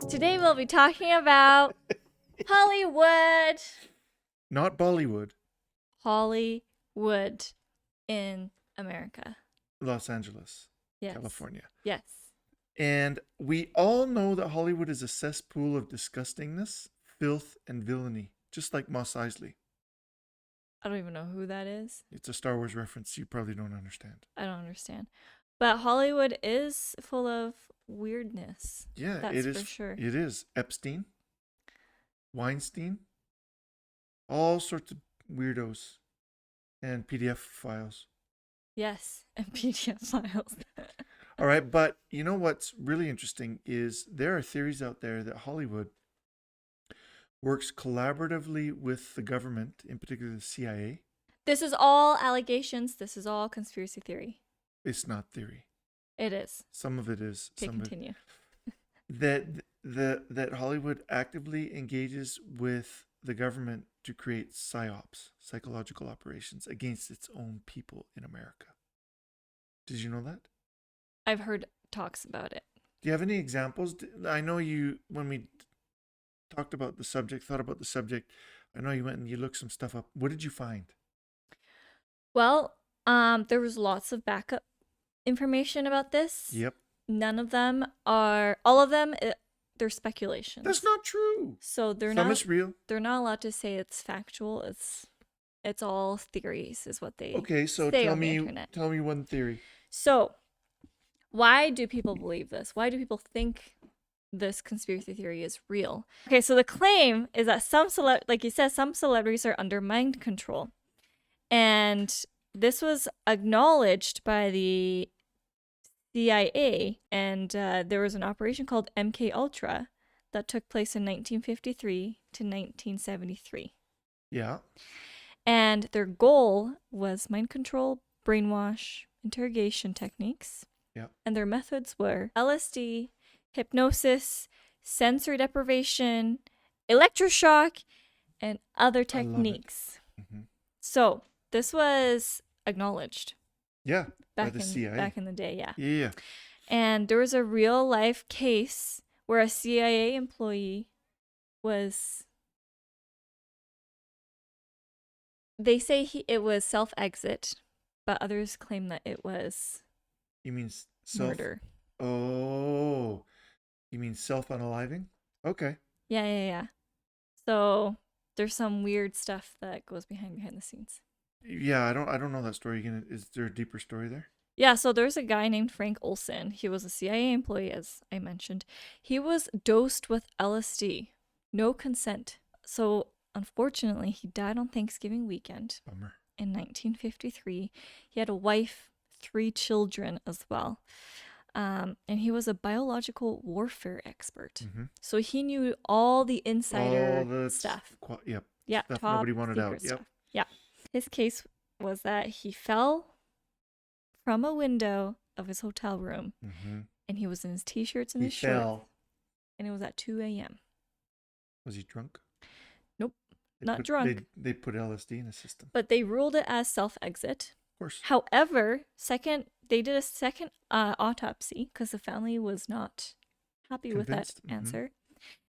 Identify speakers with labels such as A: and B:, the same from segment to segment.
A: Today we'll be talking about Hollywood.
B: Not Bollywood.
A: Hollywood in America.
B: Los Angeles,
A: Yes.
B: California.
A: Yes.
B: And we all know that Hollywood is a cesspool of disgustingness, filth, and villainy, just like Mos Eisley.
A: I don't even know who that is.
B: It's a Star Wars reference you probably don't understand.
A: I don't understand. But Hollywood is full of weirdness.
B: Yeah,
A: That's
B: it is.
A: for sure.
B: It is. Epstein, Weinstein, all sorts of weirdos, and PDF files.
A: Yes, and PDF files.
B: All right, but you know what's really interesting is there are theories out there that Hollywood works collaboratively with the government, in particular the CIA.
A: This is all allegations. This is all conspiracy theory.
B: It's not theory.
A: It is.
B: Some of it is.
A: Okay,
B: some
A: continue.
B: That Hollywood actively engages with the government to create psyops, psychological operations, against its own people in America. Did you know that?
A: I've heard talks about it.
B: Do you have any examples? I know you, when we thought about the subject, I know you went and you looked some stuff up. What did you find?
A: Well, there was lots of backup information about this.
B: Yep.
A: None of them are, all of them, they're speculations.
B: That's not true.
A: So they're
B: Some
A: not,
B: is real.
A: they're not allowed to say it's factual. It's all theories is what they
B: Okay, so
A: say
B: tell
A: on the
B: me
A: internet.
B: one theory.
A: So why do people believe this? Why do people think this conspiracy theory is real? Okay, so the claim is that like you said, some celebrities are under mind control. And this was acknowledged by the CIA, and there was an operation called MK-Ultra that took place in 1953 to 1973.
B: Yeah.
A: And their goal was mind control, brainwash, interrogation techniques.
B: Yeah.
A: And their methods were LSD, hypnosis, sensory deprivation, electroshock, and other techniques.
B: Mm-hmm.
A: So this was acknowledged.
B: Yeah.
A: Back
B: by the CIA.
A: Back in the day, yeah.
B: Yeah.
A: And there was a real life case where a CIA employee was. They say it was self-exit, but others claim that it was.
B: You mean
A: murder?
B: Oh, you mean self-unaliving? Okay.
A: Yeah. So there's some weird stuff that goes behind the scenes.
B: Yeah, I don't know that story. Is there a deeper story there?
A: Yeah, so there's a guy named Frank Olson. He was a CIA employee, as I mentioned. He was dosed with LSD, no consent. So unfortunately, he died on Thanksgiving weekend.
B: Bummer.
A: In 1953. He had a wife, 3 children as well. And he was a biological warfare expert.
B: Mm-hmm.
A: So he knew all the insider stuff.
B: Yep.
A: Yeah,
B: stuff
A: top
B: nobody wanted out.
A: stuff.
B: Yep.
A: Yeah. His case was that he fell from a window of his hotel room,
B: mm-hmm.
A: and he was in his t-shirts and his shorts, and it was at 2 a.m.
B: Was he drunk?
A: Nope, not drunk.
B: They put LSD in his system.
A: But they ruled it as self-exit.
B: Of course.
A: However, they did a second autopsy because the family was not happy with that answer.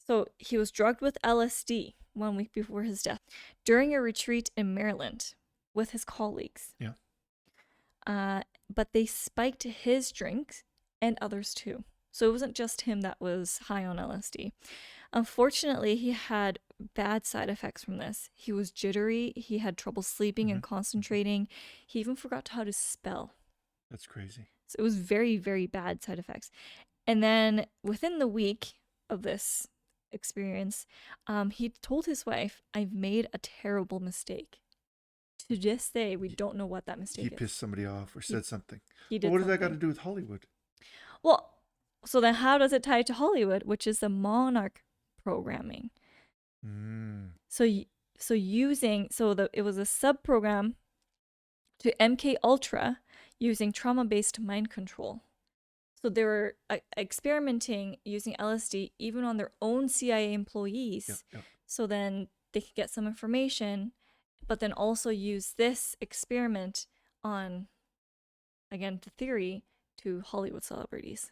A: So he was drugged with LSD 1 week before his death during a retreat in Maryland with his colleagues.
B: Yeah.
A: But they spiked his drinks and others too. So it wasn't just him that was high on LSD. Unfortunately, he had bad side effects from this. He was jittery. He had trouble sleeping and concentrating. He even forgot how to spell.
B: That's crazy.
A: So it was very, very bad side effects. And then within the week of this experience, he told his wife, "I've made a terrible mistake." To this day, we don't know what that mistake is.
B: He pissed somebody off or said something.
A: He did.
B: What does that got to do with Hollywood?
A: Well, so then how does it tie to Hollywood, which is the Monarch programming? It was a sub program to MK-Ultra using trauma-based mind control. So they were experimenting using LSD even on their own CIA employees.
B: Yep.
A: So then they could get some information, but then also use this experiment on, again, the theory, to Hollywood celebrities.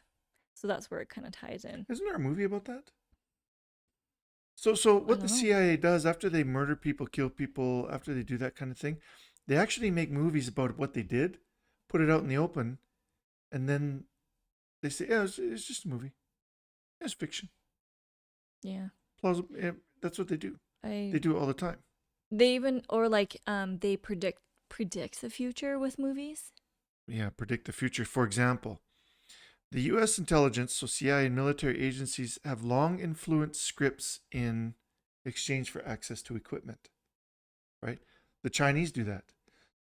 A: So that's where it kind of ties in.
B: Isn't there a movie about that? So
A: I
B: what the
A: don't know.
B: CIA does after they murder people, kill people, after they do that kind of thing, they actually make movies about what they did, put it out in the open, and then they say, "Yeah, it's just a movie. It's fiction,
A: Yeah.
B: plausible." Yeah, that's what they do.
A: I
B: They do it all the time.
A: they even or like they predict the future with movies.
B: Yeah, predict the future. For example, the U.S. intelligence, so CIA and military agencies, have long influenced scripts in exchange for access to equipment. Right? The Chinese do that.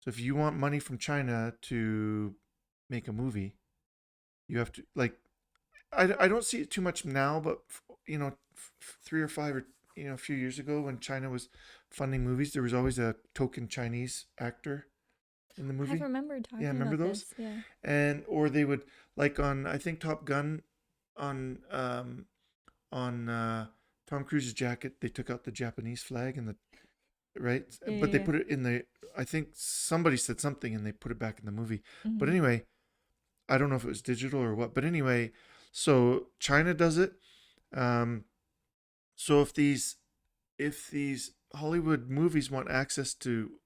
B: So if you want money from China to make a movie, you have to like. I don't see it too much now, but 3 or 5 or a few years ago when China was funding movies, there was always a token Chinese actor in the
A: I've
B: movie.
A: remembered
B: Yeah,
A: talking
B: remember
A: about
B: those?
A: this. Yeah.
B: And or they would like on I think Top Gun on Tom Cruise's jacket, they took out the Japanese flag and the right,
A: Yeah.
B: but they
A: Yeah.
B: put it in the. I think somebody said something and they put it back in the movie.
A: Yeah.
B: But anyway, I don't know if it was digital or what. But anyway, so China does it. Um, so if these Hollywood movies want access to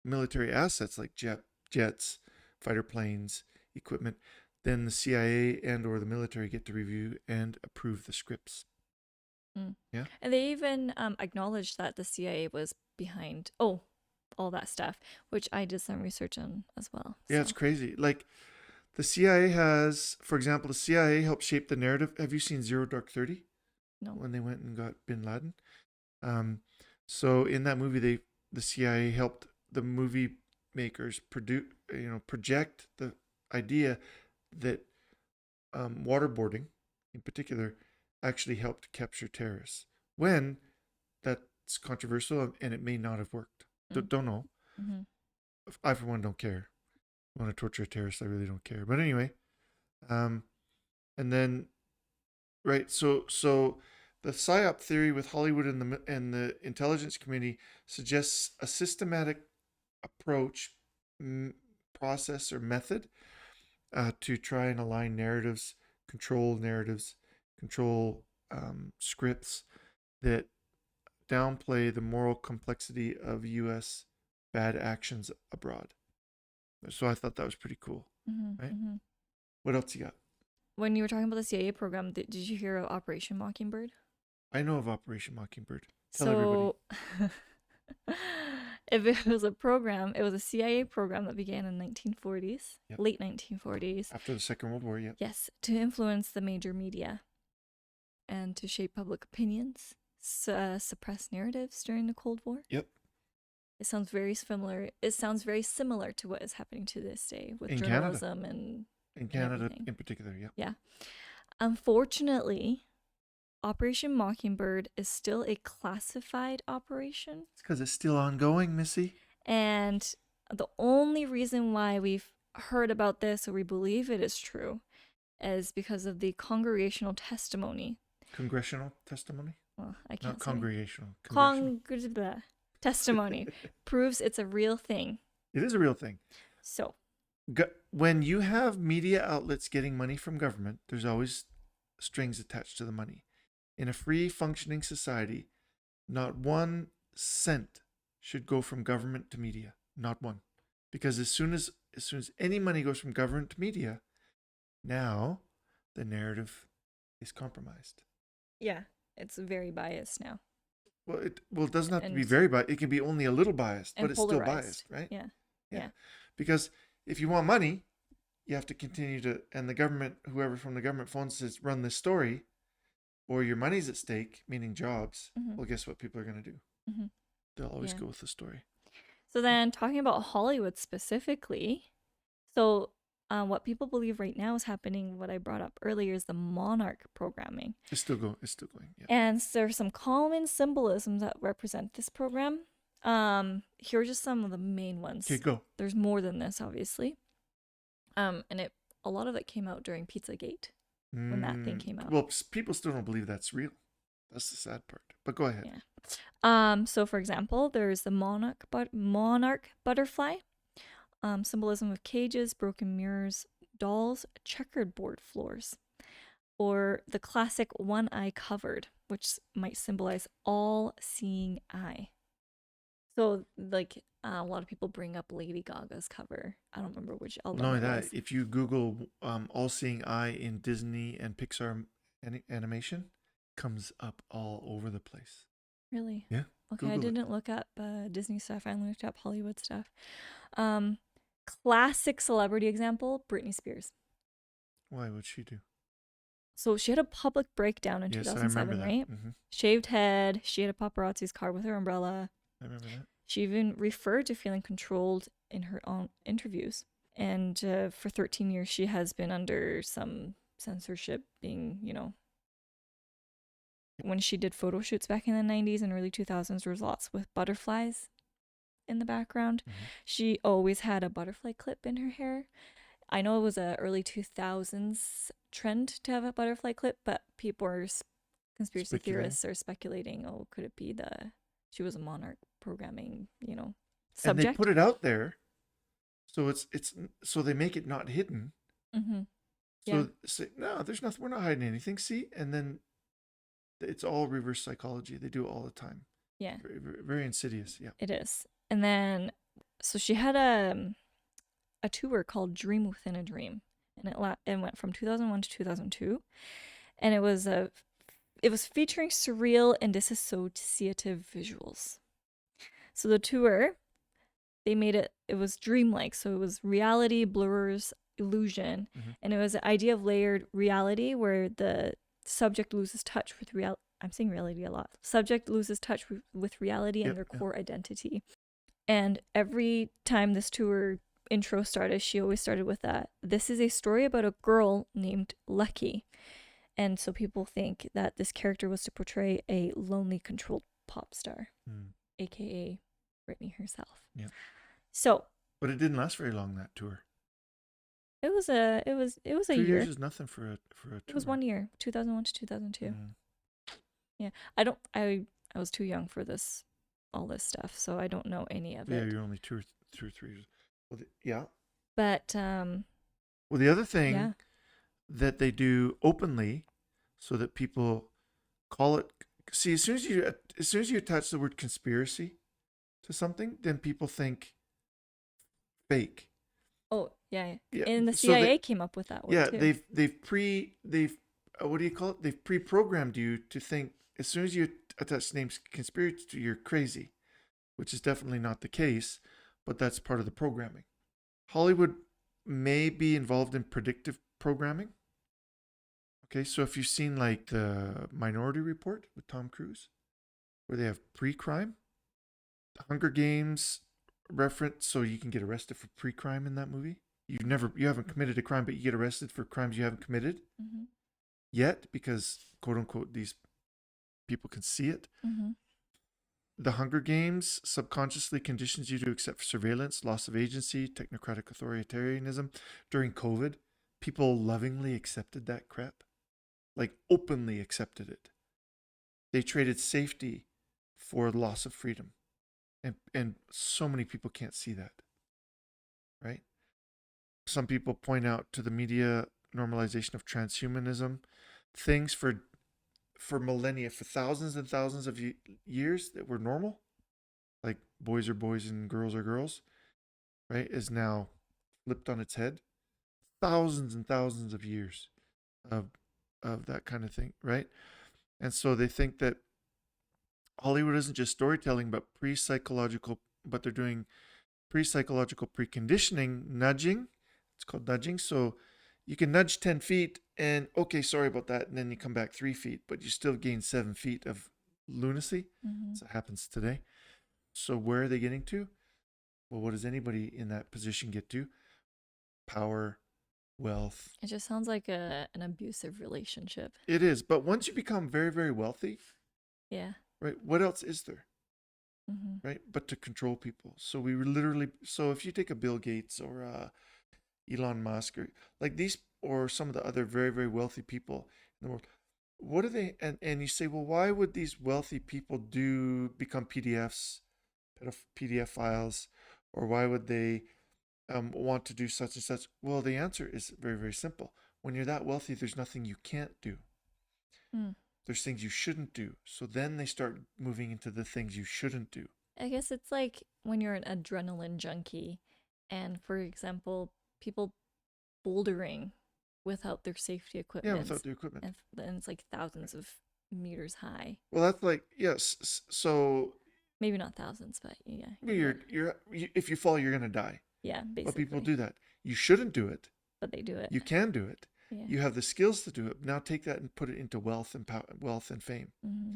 B: military assets like jets, fighter planes, equipment, then the CIA and or the military get to review and approve the scripts.
A: Mm.
B: Yeah.
A: And they even acknowledged that the CIA was behind all that stuff, which I did some research on as well.
B: Yeah, it's crazy. Like the CIA has, for example, the CIA helped shape the narrative. Have you seen Zero Dark 30
A: No.
B: when they went and got Bin Laden? Um, so in that movie, the CIA helped the movie makers project the idea that waterboarding, in particular, actually helped capture terrorists. When that's controversial and it may not have worked.
A: Mm.
B: Don't know.
A: Mm-hmm.
B: I for one don't care. I want to torture a terrorist. I really don't care. But anyway, um, and then right, so the psyop theory with Hollywood and the intelligence community suggests a systematic approach, process, or method to try and align narratives, control scripts that downplay the moral complexity of U.S. bad actions abroad. So I thought that was pretty cool,
A: Mm-hmm.
B: right?
A: Mm-hmm.
B: What else you got?
A: When you were talking about the CIA program, did you hear of Operation Mockingbird?
B: I know of Operation Mockingbird. Tell everybody.
A: So, if it was a program, it was a CIA program that began in 1940s,
B: Yep.
A: late 1940s.
B: After the Second World War, yeah.
A: Yes, to influence the major media and to shape public opinions, suppress narratives during the Cold War.
B: Yep.
A: It sounds very similar. It sounds very similar to what is happening to this day with
B: In Canada.
A: journalism and
B: In Canada,
A: everything.
B: in particular, yeah.
A: Yeah. Unfortunately, Operation Mockingbird is still a classified operation.
B: It's because it's still ongoing, Missy.
A: And the only reason why we've heard about this or we believe it is true is because of the congregational testimony.
B: Congressional testimony?
A: Well, I
B: Not
A: can't say.
B: congregational.
A: Testimony proves it's a real thing.
B: It is a real thing.
A: So,
B: When you have media outlets getting money from government, there's always strings attached to the money. In a free functioning society, not 1 cent should go from government to media. Not one. Because as soon as any money goes from government to media, now the narrative is compromised.
A: yeah, it's very biased now.
B: Well, it doesn't have to be
A: And-
B: very biased. It can be only a little biased,
A: And
B: but it's still
A: polarized.
B: biased, right?
A: Yeah. Yeah.
B: Because if you want money, you have to continue to, and the government, whoever from the government phone says, run this story, or your money's at stake, meaning jobs.
A: Mhm.
B: Well, guess what people are going to do?
A: Mhm.
B: They'll always
A: Yeah.
B: go with the story.
A: So then, talking about Hollywood specifically, so what people believe right now is happening, what I brought up earlier, is the Monarch programming.
B: It's still going. It's still going. Yeah.
A: And so there's some common symbolisms that represent this program. Here are just some of the main ones.
B: Okay, go.
A: There's more than this, obviously. And a lot of it came out during Pizzagate when that thing came out.
B: Well, people still don't believe that's real. That's the sad part. But go ahead.
A: Yeah. So for example, there's the monarch butterfly, symbolism of cages, broken mirrors, dolls, checkered board floors, or the classic one eye covered. which might symbolize all-seeing eye. So, like, a lot of people bring up Lady Gaga's cover. I don't remember which
B: Not
A: album
B: only
A: it
B: that,
A: was.
B: if you Google all-seeing eye in Disney and Pixar animation, comes up all over the place.
A: Really?
B: Yeah,
A: Okay, I
B: Google it.
A: didn't look up Disney stuff. I only looked up Hollywood stuff. Um, Classic celebrity example, Britney Spears.
B: Why would she do?
A: So she had a public breakdown in
B: Yes, I remember
A: 2007,
B: that.
A: right? Shaved head. She had a paparazzi's car with her umbrella.
B: I remember that.
A: She even referred to feeling controlled in her own interviews. And for 13 years, she has been under some censorship, being, when she did photo shoots back in the 90s and early 2000s, there was lots with butterflies in the background. She always had a butterfly clip in her hair. I know it was a early 2000s trend to have a butterfly clip, but people are conspiracy theorists are speculating, oh, could it be she was a Monarch programming,
B: And they
A: subject?
B: put it out there, so it's so they make it not hidden.
A: Mm-hmm.
B: So
A: Yeah.
B: say, no, there's nothing. We're not hiding anything. See, and then it's all reverse psychology. They do it all the time.
A: Yeah.
B: Very, very, very insidious. Yeah.
A: It is. And then, so she had a tour called Dream Within a Dream, and it went from 2001 to 2002, and it was featuring surreal and dissociative visuals. So the tour, they made it was dreamlike, so it was reality blurs illusion, and it was the idea of layered reality where the subject loses touch with reality. I'm saying reality a lot. Subject loses touch with reality and their core identity. And every time this tour intro started, she always started with that. This is a story about a girl named Lucky. And so people think that this character was to portray a lonely, controlled pop star, aka Britney herself.
B: Yeah.
A: So,
B: but it didn't last very long, that tour.
A: It was a
B: 2
A: year.
B: years is nothing for a tour.
A: It was 1 year, 2001 to 2002. Yeah, I was too young for all this stuff, so I don't know any of it.
B: Yeah, you're only 2 or 3 years. Well, yeah.
A: But
B: well, the other thing that they do openly, so that people call it. See, as soon as you attach the word conspiracy to something, then people think fake.
A: Oh yeah. And the CIA came up with that word too.
B: Yeah, they've what do you call it? They've pre-programmed you to think as soon as you attach the name conspiracy to, you're crazy, which is definitely not the case, but that's part of the programming. Hollywood may be involved in predictive programming. Okay, so if you've seen like the Minority Report with Tom Cruise, where they have pre-crime, the Hunger Games reference, so you can get arrested for pre-crime in that movie. You haven't committed a crime, but you get arrested for crimes you haven't committed yet, because quote unquote these people can see it. The Hunger Games subconsciously conditions you to accept surveillance, loss of agency, technocratic authoritarianism. During COVID, people lovingly accepted that crap, like openly accepted it. They traded safety for loss of freedom. And so many people can't see that, right? Some people point out to the media normalization of transhumanism, things for millennia, for thousands and thousands of years that were normal, like boys are boys and girls are girls, right, is now flipped on its head. Thousands and thousands of years of that kind of thing, right? And so they think that Hollywood isn't just storytelling, but they're doing pre-psychological preconditioning, nudging. It's called nudging. So you can nudge 10 feet and, okay, sorry about that. And then you come back 3 feet, but you still gain 7 feet of lunacy. So it happens today. So where are they getting to? Well, what does anybody in that position get to? Power, wealth.
A: It just sounds like an abusive relationship.
B: It is. But once you become very, very wealthy, right, what else is there? Right, but to control people. So so if you take a Bill Gates or Elon Musk or like these, or some of the other very, very wealthy people in the world, what do they, and you say, well, why would these wealthy people become PDF files, or why would they want to do such and such? Well, the answer is very, very simple. When you're that wealthy, there's nothing you can't do. there's things you shouldn't do. So then they start moving into the things you shouldn't do.
A: I guess it's like when you're an adrenaline junkie, and for example, people bouldering without their safety
B: Yeah,
A: equipment,
B: without the equipment.
A: and it's like thousands of meters high.
B: Well, that's like, yes. So
A: Maybe not thousands, but yeah,
B: if you fall, you're gonna die.
A: yeah,
B: But
A: basically.
B: people do that. You shouldn't do it.
A: But they do it.
B: You can do it.
A: Yeah.
B: You have the skills to do it. Now take that and put it into wealth and wealth and fame.
A: Mm-hmm.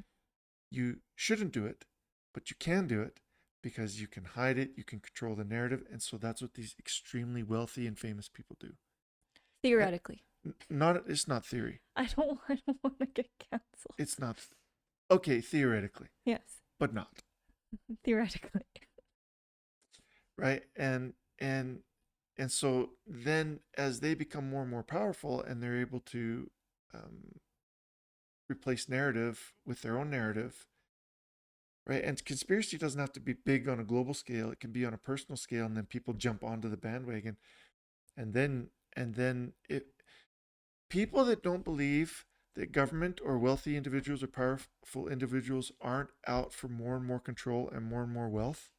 B: You shouldn't do it, but you can do it because you can hide it. You can control the narrative, and so that's what these extremely wealthy and famous people do.
A: Theoretically.
B: It's not theory.
A: I don't want to get canceled.
B: It's not. Okay, theoretically,
A: Yes,
B: but not.
A: theoretically.
B: Right? And so then as they become more and more powerful and they're able to replace narrative with their own narrative, right? And conspiracy doesn't have to be big on a global scale. It can be on a personal scale, and then people jump onto the bandwagon. And then people that don't believe that government or wealthy individuals or powerful individuals aren't out for more and more control and more wealth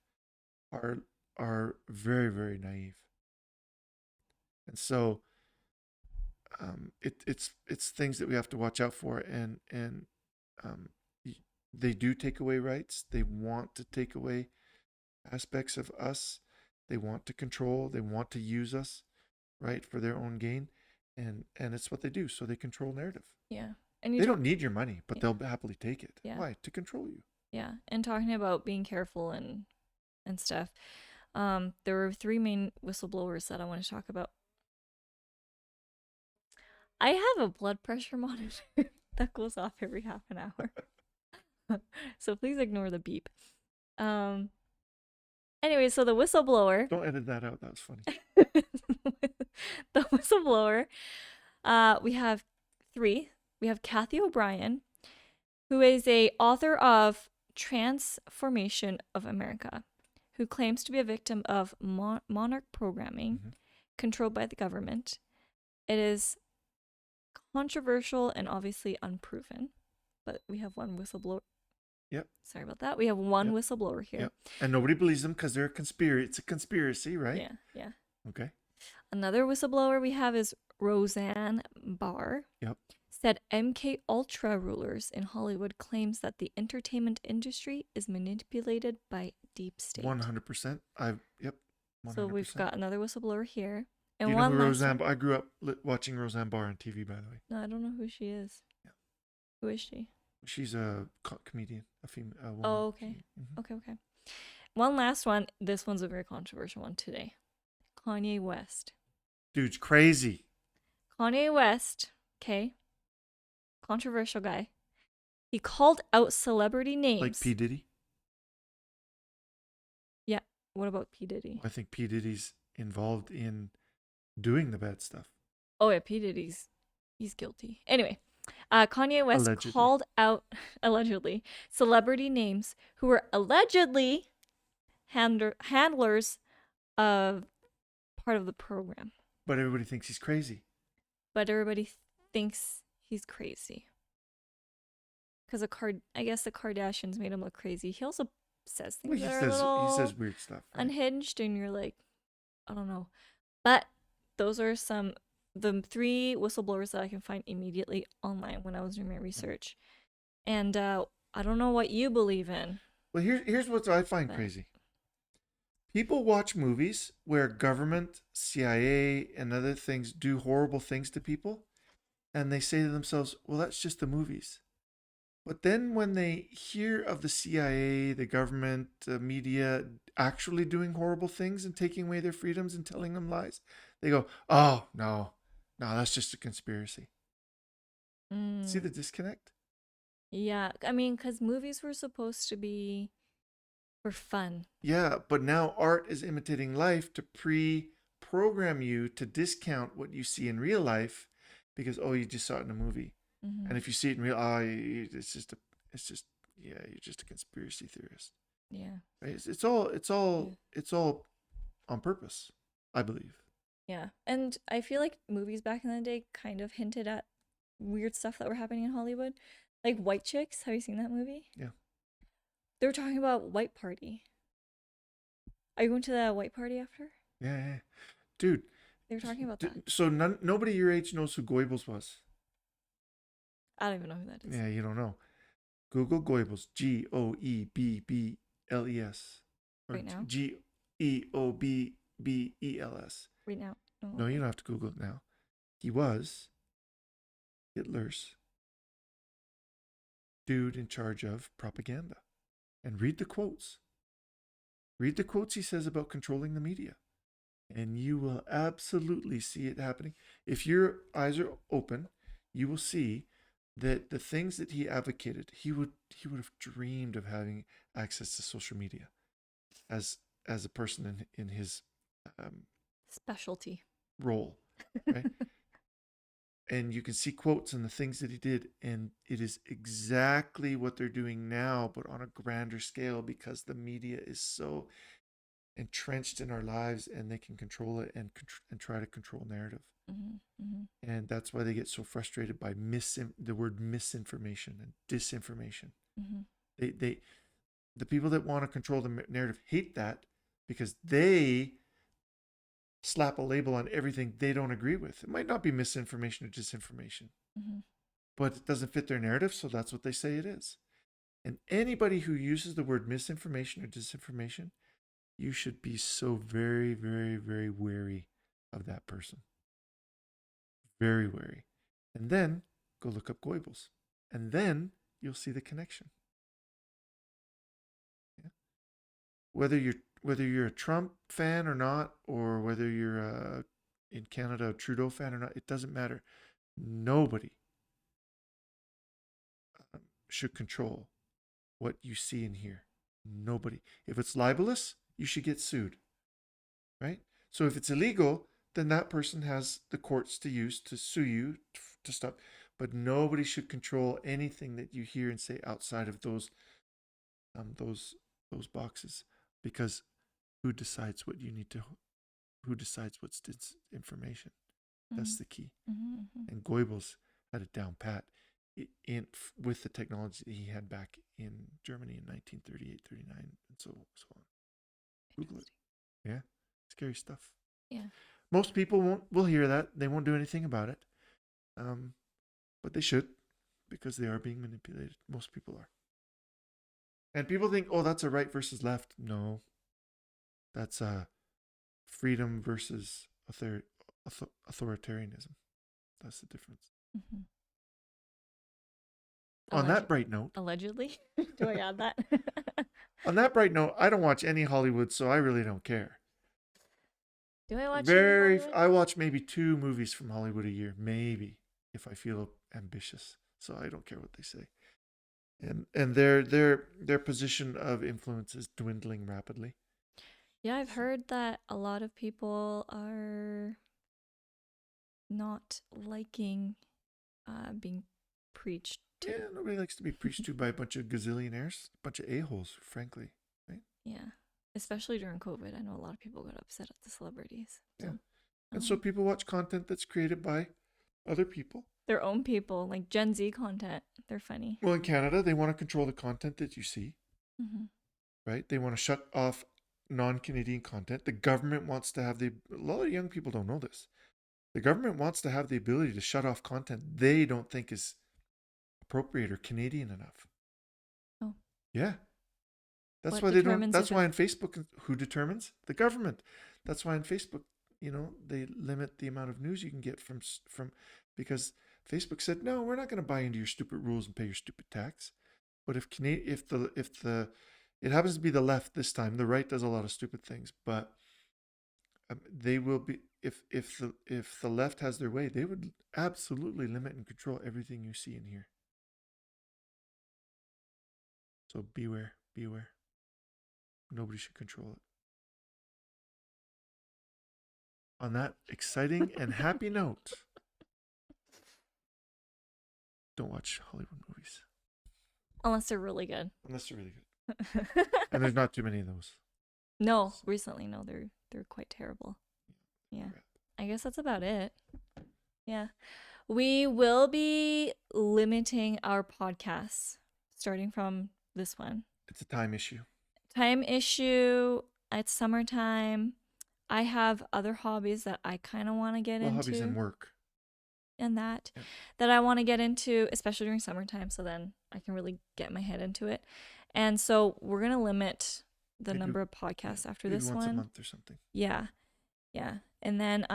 B: are very, very naive. And so it's things that we have to watch out for, and they do take away rights. They want to take away aspects of us. They want to control. They want to use us, right, for their own gain, and it's what they do. So they control narrative.
A: Yeah, and
B: they don't need your money, but
A: yeah.
B: they'll happily take it.
A: Yeah.
B: Why? To control you.
A: Yeah, and talking about being careful and stuff. There were 3 main whistleblowers that I want to talk about. I have a blood pressure monitor that goes off every half an hour. So please ignore the beep. Anyway, so the whistleblower.
B: Don't edit that out. That was funny.
A: The whistleblower. We have 3. We have Kathy O'Brien, who is a author of Transformation of America, who claims to be a victim of Monarch programming controlled by the government. It is controversial and obviously unproven, but we have one whistleblower.
B: Yep.
A: Sorry about that. We have one whistleblower here.
B: Yep. And nobody believes them because they're a conspiracy. It's a conspiracy, right?
A: Yeah, yeah.
B: Okay.
A: Another whistleblower we have is Roseanne Barr.
B: Yep.
A: Said MK-Ultra rulers in Hollywood claims that the entertainment industry is manipulated by deep state.
B: 100%. Yep. 100%.
A: So we've got another whistleblower here. And
B: you know
A: one
B: who Roseanne? I grew up watching Roseanne Barr on TV, by the way.
A: No, I don't know who she is.
B: Yeah.
A: Who is she?
B: She's a comedian, a female woman.
A: Oh, okay. Okay. One last one. This one's a very controversial one today. Kanye West.
B: Dude's crazy.
A: Kanye West, okay, controversial guy. He called out celebrity names.
B: Like P. Diddy?
A: Yeah. What about P. Diddy?
B: I think P. Diddy's involved in doing the bad stuff.
A: Oh, yeah, P. Diddy's he's guilty. Anyway, Kanye West called out, allegedly, celebrity names who were allegedly handlers of part of the program.
B: But everybody thinks he's crazy.
A: But everybody thinks he's crazy. Because I guess the Kardashians made him look crazy. He also says things
B: Well,
A: that are a little
B: he says weird stuff. Right?
A: Unhinged, and you're like, I don't know. But those are the 3 whistleblowers that I can find immediately online when I was doing my research. And I don't know what you believe in.
B: Well, here's what I find crazy. People watch movies where government, CIA, and other things do horrible things to people, and they say to themselves, well, that's just the movies. But then when they hear of the CIA, the government, the media actually doing horrible things and taking away their freedoms and telling them lies, they go, oh, no, that's just a conspiracy. See the disconnect?
A: Yeah, I mean, because movies were supposed to be for fun.
B: Yeah, but now art is imitating life to pre-program you to discount what you see in real life because, oh, you just saw it in a movie. Mm-hmm. And if you see it in real, you're just a conspiracy theorist.
A: Yeah.
B: Right? It's all on purpose, I believe.
A: Yeah. And I feel like movies back in the day kind of hinted at weird stuff that were happening in Hollywood. Like White Chicks. Have you seen that movie?
B: Yeah.
A: They were talking about White Party. Are you going to the White Party after?
B: Yeah, yeah. Dude,
A: They were talking about that.
B: so nobody your age knows who Goebbels was.
A: I don't even know who that is.
B: Yeah, you don't know. Google Goebbels. Goebbels. Or
A: Right now?
B: Geobbels.
A: Right now?
B: No, you don't have to Google it now. He was Hitler's dude in charge of propaganda. And read the quotes. Read the quotes he says about controlling the media. And you will absolutely see it happening. If your eyes are open, you will see that the things that he advocated, he would have dreamed of having access to social media as a person in his
A: specialty
B: role, right? And you can see quotes and the things that he did, and it is exactly what they're doing now, but on a grander scale, because the media is so entrenched in our lives, and they can control it and try to control narrative. And that's why they get so frustrated by the word misinformation and disinformation. The people that want to control the narrative hate that, because they slap a label on everything they don't agree with. It might not be misinformation or disinformation, but it doesn't fit their narrative, so that's what they say it is. And anybody who uses the word misinformation or disinformation, you should be so very, very, very wary of that person. Very wary. And then go look up Goebbels. And then you'll see the connection. Yeah. Whether you're a Trump fan or not, or whether you're in Canada a Trudeau fan or not, it doesn't matter. Nobody should control what you see and hear. Nobody. If it's libelous, you should get sued. Right? So if it's illegal, then that person has the courts to use to sue you to stop. But nobody should control anything that you hear and say outside of those boxes, because who decides what you need to? Who decides what's disinformation? That's the key. And Goebbels had it down pat with the technology that he had back in Germany in 1938, 39, and so on. Google it. Yeah, scary stuff.
A: Yeah.
B: Most people will hear that. They won't do anything about it. But they should, because they are being manipulated. Most people are. And people think, oh, that's a right versus left. No. That's freedom versus authoritarianism. That's the difference. On that bright note.
A: Allegedly? Do I add that?
B: On that bright note, I don't watch any Hollywood, so I really don't care.
A: Do I watch
B: I watch maybe 2 movies from Hollywood a year, maybe, if I feel ambitious. So I don't care what they say. And their position of influence is dwindling rapidly.
A: Yeah, I've heard that a lot of people are not liking being preached to.
B: Yeah, nobody likes to be preached to by a bunch of gazillionaires, a bunch of a-holes, frankly, right?
A: Yeah, especially during COVID. I know a lot of people got upset at the celebrities. So.
B: Yeah. And so people watch content that's created by other people.
A: Their own people, like Gen Z content. They're funny.
B: Well, in Canada, they want to control the content that you see, right? They want to shut off non-Canadian content. The government wants to have a lot of young people don't know this. The government wants to have the ability to shut off content they don't think is appropriate or Canadian enough.
A: Oh.
B: Yeah. That's why they don't. That's why on Facebook, who determines? The government. That's why on Facebook, they limit the amount of news you can get from because Facebook said, no, we're not going to buy into your stupid rules and pay your stupid tax. But if it happens to be the left this time, the right does a lot of stupid things, but they will be, if the left has their way, they would absolutely limit and control everything you see and hear. So beware. Nobody should control it. On that exciting and happy note, don't watch Hollywood movies.
A: Unless they're really good.
B: And there's not too many of those.
A: No, recently, no, they're quite terrible. Yeah. I guess that's about it. Yeah. We will be limiting our podcasts starting from this one.
B: It's a time issue.
A: Time issue. It's summertime. I have other hobbies that I kind of want to get into.
B: Hobbies and work.
A: And that
B: Yeah.
A: that I want to get into, especially during summertime, so then I can really get my head into it. And so we're going to limit the
B: Maybe-
A: number of podcasts after
B: Maybe
A: this
B: once a
A: one.
B: month or something.
A: Yeah. Yeah. And then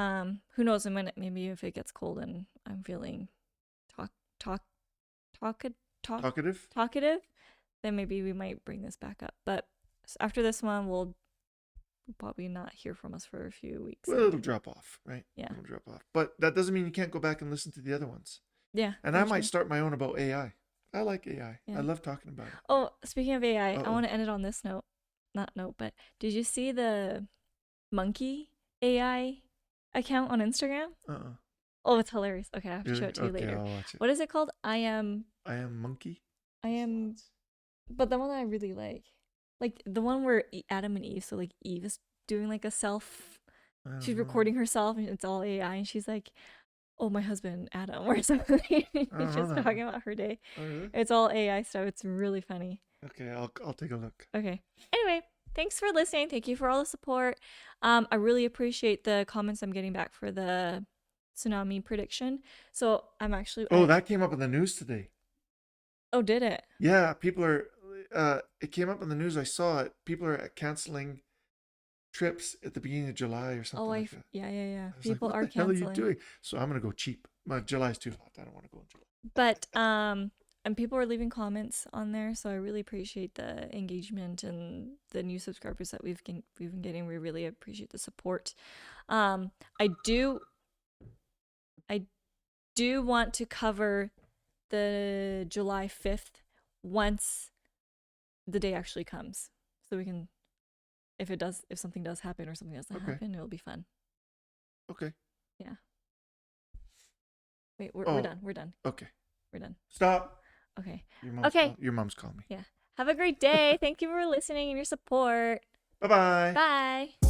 A: who knows, and when maybe if it gets cold and I'm feeling talkative, then maybe we might bring this back up. But after this one, we'll probably not hear from us for a few weeks.
B: Well, it'll drop off, right?
A: Yeah.
B: It'll drop off. But that doesn't mean you can't go back and listen to the other ones.
A: Yeah.
B: And
A: for
B: I might
A: sure.
B: start my own about AI. I like AI.
A: Yeah.
B: I love talking about it.
A: Oh, speaking of AI, I
B: Uh-oh.
A: want to end it on this note. Not note, but did you see the monkey AI account on Instagram?
B: Uh-uh.
A: Oh, it's hilarious. Okay, I have to
B: Really?
A: show it to you
B: Okay,
A: later.
B: I'll watch it.
A: What is it called? I am,
B: Monkey.
A: but the one that I really like the one where Adam and Eve. So like Eve is doing like a self.
B: I don't
A: She's
B: know.
A: recording herself, and it's all AI, and she's like, "Oh, my husband Adam," or something. She's
B: know
A: just
B: that
A: talking about her day.
B: Oh, really?
A: It's all AI stuff. It's really funny.
B: Okay, I'll take a look.
A: Okay. Anyway, thanks for listening. Thank you for all the support. I really appreciate the comments I'm getting back for the tsunami prediction. So I'm actually.
B: Oh, that came up in the news today.
A: Oh, did it?
B: Yeah, people are. It came up in the news. I saw it. People are canceling trips at the beginning of July or something
A: Oh,
B: like that.
A: yeah.
B: I was
A: People
B: like,
A: are
B: what the hell
A: canceling.
B: are you doing? So I'm gonna go cheap. July's too hot. I don't want to go in July.
A: But and people are leaving comments on there, so I really appreciate the engagement and the new subscribers that we've been getting. We really appreciate the support. I do want to cover the July 5th once the day actually comes, so we can, if something does happen or something doesn't
B: Okay.
A: happen, it'll be fun.
B: Okay.
A: Wait, we're done. We're done.
B: Okay.
A: We're done.
B: Stop.
A: Okay.
B: Okay. Your mom's calling me.
A: Have a great day. Thank you for listening and your support.
B: Bye-bye.
A: Bye.